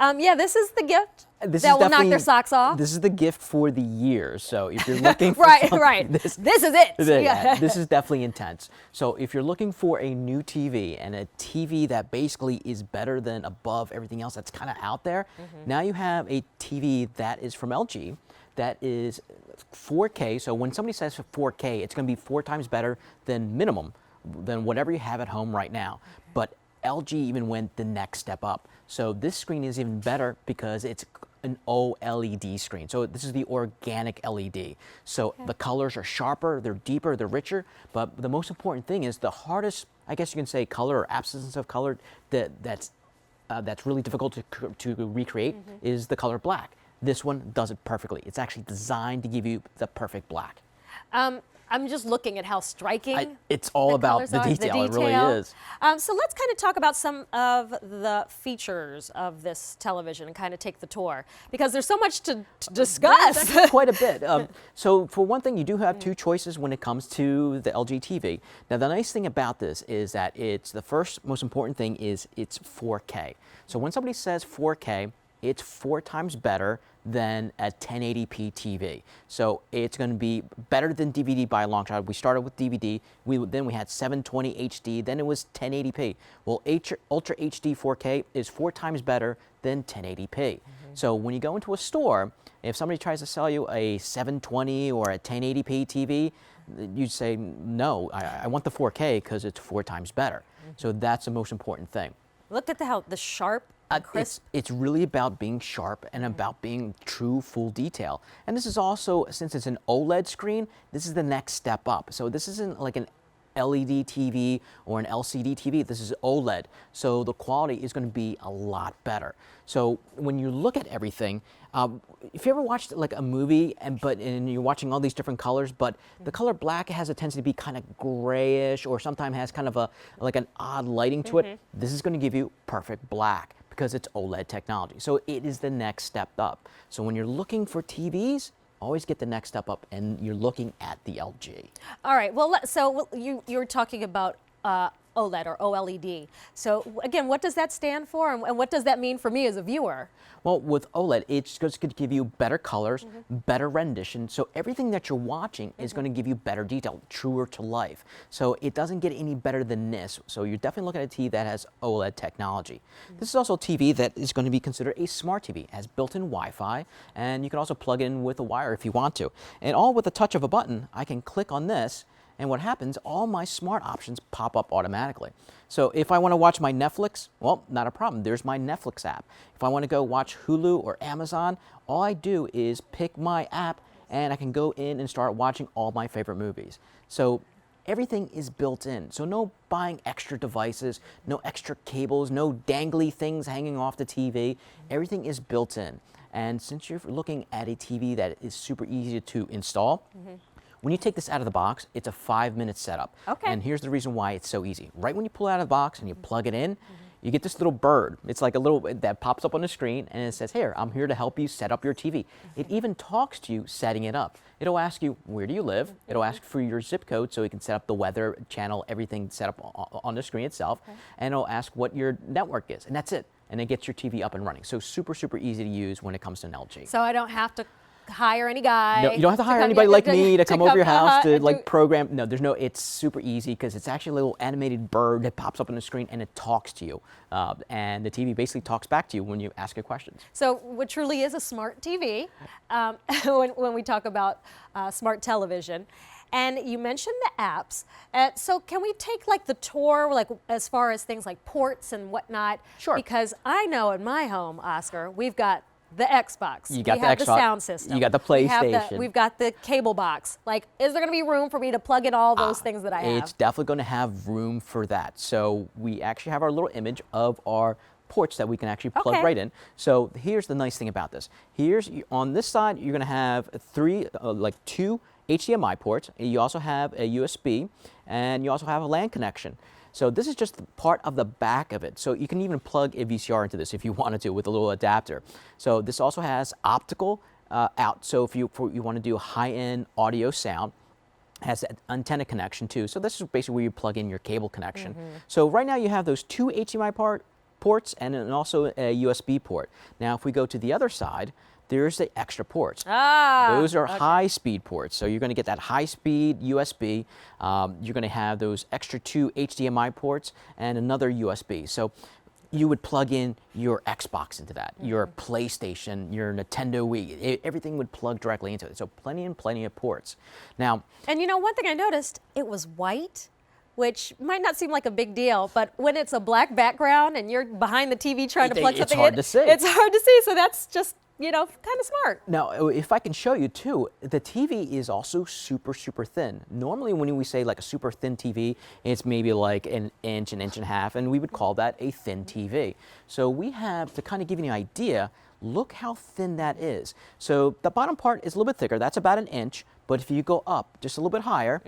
Yeah, this is the gift This that is will knock their socks off. This is the gift for the year. So if you're looking for right. This is it. yeah, this is definitely intense. So if you're looking for a new TV and a TV that basically is better than above everything else that's kind of out there, now you have a TV that is from LG that is 4K. So when somebody says 4K, it's going to be 4 times better than minimum, than whatever you have at home right now. But LG even went the next step up. So this screen is even better because it's an OLED screen. So this is the organic LED. So the colors are sharper, they're deeper, they're richer. But the most important thing is the hardest, I guess you can say, color or absence of color that's really difficult to recreate is the color black. This one does it perfectly. It's actually designed to give you the perfect black. I'm just looking at how striking it's all about the detail. It really is. So let's kind of talk about some of the features of this television and kind of take the tour, because there's so much to discuss. That's quite a bit. So for one thing, you do have 2 choices when it comes to the LG TV. Now the nice thing about this is that it's the first most important thing is it's 4K. So when somebody says 4K, it's 4 times better than a 1080p TV. So it's going to be better than DVD by a long shot. We started with DVD, then we had 720 HD, then it was 1080p. Well, Ultra HD 4K is 4 times better than 1080p. So when you go into a store, if somebody tries to sell you a 720 or a 1080p TV, you'd say, no, I want the 4K because it's 4 times better. So that's the most important thing. Look at the sharp, crisp. It's really about being sharp and about being true full detail. And this is also, since it's an OLED screen, this is the next step up. So this isn't like an LED TV or an LCD TV. This is OLED. So the quality is going to be a lot better. So when you look at everything, if you ever watched like a movie and you're watching all these different colors, but the color black has a tendency to be kind of grayish or sometimes has kind of like an odd lighting to it, this is going to give you perfect black because it's OLED technology. So it is the next step up. So when you're looking for TVs, always get the next step up, and you're looking at the LG. All right. Well, so you were talking about OLED or OLED. So again, what does that stand for, and what does that mean for me as a viewer? Well, with OLED, it's just going to give you better colors, better rendition. So everything that you're watching is going to give you better detail, truer to life. So it doesn't get any better than this. So you're definitely looking at a TV that has OLED technology. This is also a TV that is going to be considered a smart TV. It has built-in Wi-Fi, and you can also plug it in with a wire if you want to. And all with the touch of a button, I can click on this, and what happens, all my smart options pop up automatically. So if I want to watch my Netflix, well, not a problem. There's my Netflix app. If I want to go watch Hulu or Amazon, all I do is pick my app and I can go in and start watching all my favorite movies. So everything is built in. So no buying extra devices, no extra cables, no dangly things hanging off the TV. Everything is built in. And since you're looking at a TV that is super easy to install, when you take this out of the box, it's a 5-minute setup. Okay. And here's the reason why it's so easy. Right when you pull it out of the box and you plug it in, you get this little bird. It's like a little, that pops up on the screen and it says, here, I'm here to help you set up your TV. It even talks to you setting it up. It'll ask you, where do you live? It'll ask for your zip code so it can set up the weather channel, everything set up on the screen itself. And it'll ask what your network is, and that's it. And it gets your TV up and running. So super, super easy to use when it comes to an LG. So I don't have to hire any guy. No, you don't have to hire anybody like me to come over your house to like program. No, it's super easy because it's actually a little animated bird that pops up on the screen and it talks to you. And the TV basically talks back to you when you ask it questions. So what truly is a smart TV when we talk about smart television. And you mentioned the apps. So can we take like the tour, like as far as things like ports and whatnot? Sure. Because I know in my home, Oscar, we've got the Xbox. You got we have the sound system. You got the PlayStation. We've got the cable box. Like, is there going to be room for me to plug in all those things that I have? It's definitely going to have room for that. So we actually have our little image of our ports that we can actually plug right in. So here's the nice thing about this. Here's on this side, you're going to have two HDMI ports. You also have a USB, and you also have a LAN connection. So this is just part of the back of it. So you can even plug a VCR into this if you wanted to with a little adapter. So this also has optical out. So if you want to do high-end audio sound, has an antenna connection too. So this is basically where you plug in your cable connection. So right now you have those two HDMI ports and then also a USB port. Now, if we go to the other side, there's the extra ports. Those are high-speed ports. So you're going to get that high-speed USB. You're going to have those extra 2 HDMI ports and another USB. So you would plug in your Xbox into that, your PlayStation, your Nintendo Wii. Everything would plug directly into it. So plenty and plenty of ports. Now, and you know, one thing I noticed, it was white, which might not seem like a big deal, but when it's a black background and you're behind the TV trying to plug something in, hard to see. It's hard to see. So that's just, you know, kind of smart. Now, if I can show you too, the TV is also super, super thin. Normally when we say like a super thin TV, it's maybe like an inch and a half, and we would call that a thin TV. So we have, to kind of give you an idea, look how thin that is. So the bottom part is a little bit thicker, that's about an inch, but if you go up just a little bit higher,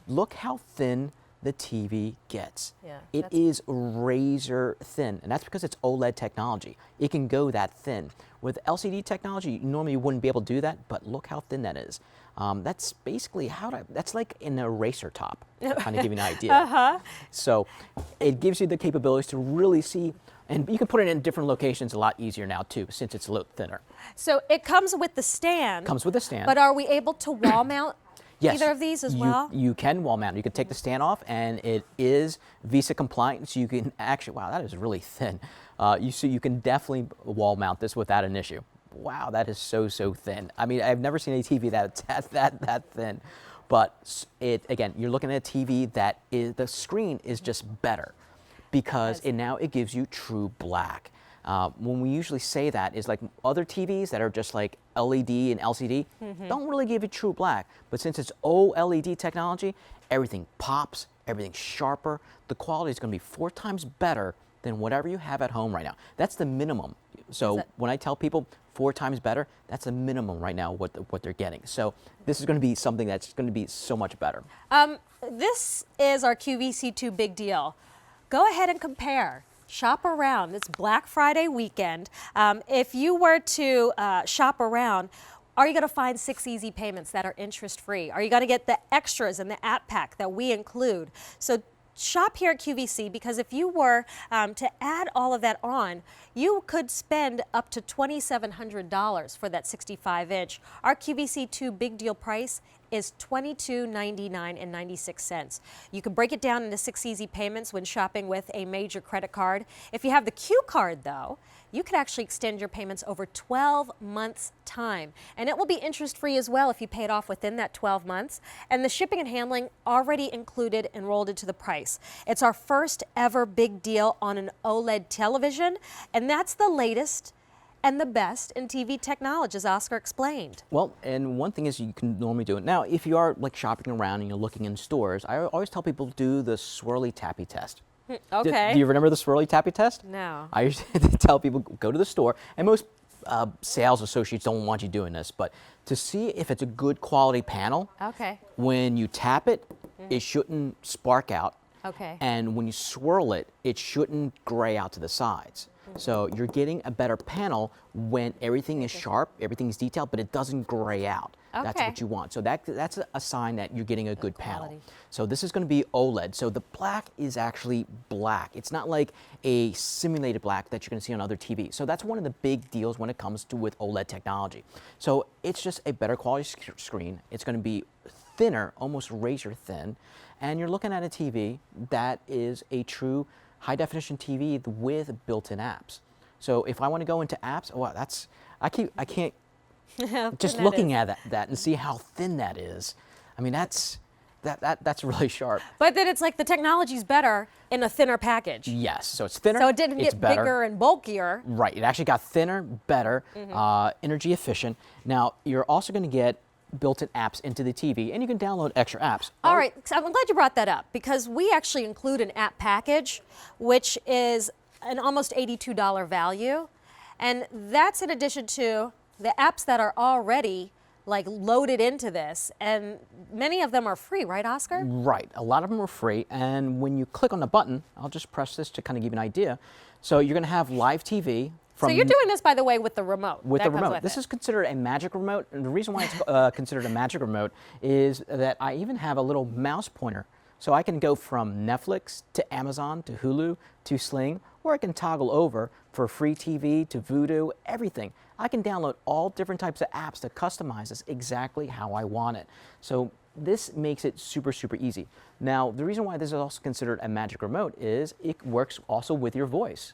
look how thin the TV gets. Yeah, it is razor thin, and that's because it's OLED technology. It can go that thin. With LCD technology, normally you wouldn't be able to do that, but look how thin that is. That's basically that's like an eraser top, to kind of give you an idea. So it gives you the capabilities to really see, and you can put it in different locations a lot easier now too, since it's a little thinner. So it comes with the stand. Comes with a stand. But are we able to wall mount Yes, either of these as well? You can wall mount. You can take the stand off, and it is Visa compliant, so you can actually, wow, that is really thin. You can definitely wall mount this without an issue. Wow, that is so, so thin. I mean, I've never seen a TV that's that thin. But again, you're looking at a TV that the screen is just better because it gives you true black. When we usually say that is like other TVs that are just like LED and LCD don't really give you true black. But since it's OLED technology, everything pops, everything's sharper. The quality is going to be 4 times better than whatever you have at home right now. That's the minimum. So when I tell people 4 times better, that's the minimum right now what they're getting. So this is going to be something that's going to be so much better. This is our QVC2 Big Deal. Go ahead and compare. Shop around. It's Black Friday weekend. If you were to shop around, are you going to find 6 easy payments that are interest-free? Are you going to get the extras in the app pack that we include? So shop here at QVC, because if you were to add all of that on, you could spend up to $2,700 for that 65-inch. Our QVC2 Big Deal price is $22.99.96. You can break it down into 6 easy payments when shopping with a major credit card. If you have the Q card, though, you could actually extend your payments over 12 months' time. And it will be interest-free as well if you pay it off within that 12 months. And the shipping and handling already included and rolled into the price. It's our first ever big deal on an OLED television, and that's the latest and the best in TV technology, as Oscar explained. Well, and one thing is you can normally do it. Now, if you are like shopping around and you're looking in stores, I always tell people to do the Swirly Tappy test. Okay. Do you remember the Swirly Tappy test? No. I used to tell people, go to the store, and most sales associates don't want you doing this, but to see if it's a good quality panel, when you tap it, it shouldn't spark out. And when you swirl it, it shouldn't gray out to the sides. So you're getting a better panel when everything is sharp, everything's detailed, but it doesn't gray out. That's what you want. So that's a sign that you're getting a good panel. So this is going to be OLED. So the black is actually black. It's not like a simulated black that you're going to see on other TVs. So that's one of the big deals when it comes to with OLED technology. So it's just a better quality screen. It's going to be thinner, almost razor thin, and you're looking at a TV that is a true high-definition TV with built-in apps. So if I want to go into apps, well, I can't just looking at that and see how thin that is. I mean, that's really sharp. But then it's like the technology's better in a thinner package. Yes, so it's thinner. So it didn't get bigger and bulkier. Right, it actually got thinner, better, energy efficient. Now you're also going to get built-in apps into the TV, and you can download extra apps. All right, so I'm glad you brought that up, because we actually include an app package, which is an almost $82 value, and that's in addition to the apps that are already like loaded into this, and many of them are free, right, Oscar? Right, a lot of them are free, and when you click on the button, I'll just press this to kind of give you an idea. So you're going to have live TV. So you're doing this, by the way, with the remote. With the remote. This is considered a magic remote, and the reason why it's considered a magic remote is that I even have a little mouse pointer. So I can go from Netflix to Amazon to Hulu to Sling, or I can toggle over for free TV to Vudu, everything. I can download all different types of apps to customize this exactly how I want it. So this makes it super, super easy. Now, the reason why this is also considered a magic remote is it works also with your voice.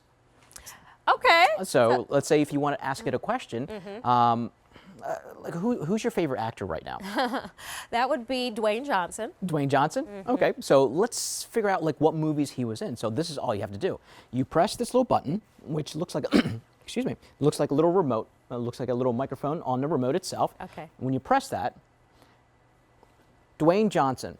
Okay. So let's say if you want to ask it a question, like who's your favorite actor right now? That would be Dwayne Johnson. Dwayne Johnson? Okay, so let's figure out like what movies he was in. So this is all you have to do. You press this little button, which looks like, excuse me, looks like a little remote. Looks like a little microphone on the remote itself. Okay. When you press that, Dwayne Johnson.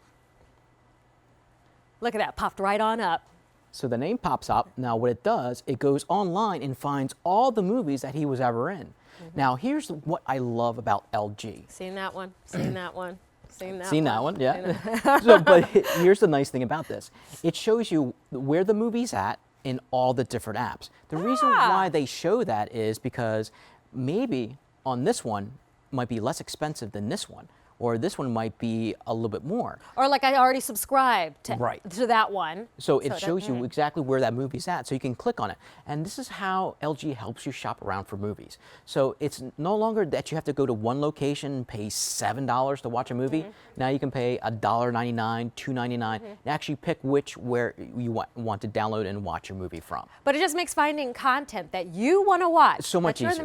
Look at that, popped right on up. So the name pops up. Now what it does, it goes online and finds all the movies that he was ever in. Now here's what I love about LG. Seen that one, seen that one, seen that Seen one. that one, yeah. So, but here's the nice thing about this. It shows you where the movie's at in all the different apps. The reason why they show that is because maybe on this one might be less expensive than this one, or this one might be a little bit more. Or like I already subscribed to, Right. to that one. So it shows you exactly where that movie's at, so you can click on it. And this is how LG helps you shop around for movies. So it's no longer that you have to go to one location and pay $7 to watch a movie. Now you can pay $1.99, $2.99, and actually pick where you want to download and watch your movie from. But it just makes finding content that you want to watch, So much that you're easier.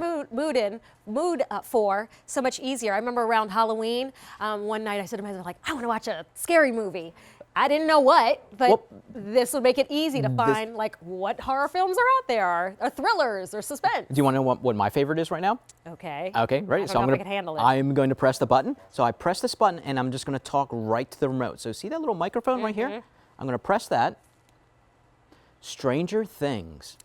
in the mood for, so much easier. I remember around Halloween, one night I said to myself, like, I want to watch a scary movie. I didn't know what, but Well, this would make it easy to find like what horror films are out there, or thrillers, or suspense. Do you want to know what my favorite is right now? Okay. Okay, ready? I don't know if I can handle it. I'm going to press the button. So I press this button and I'm just going to talk right to the remote. So see that little microphone right here? I'm going to press that. Stranger Things.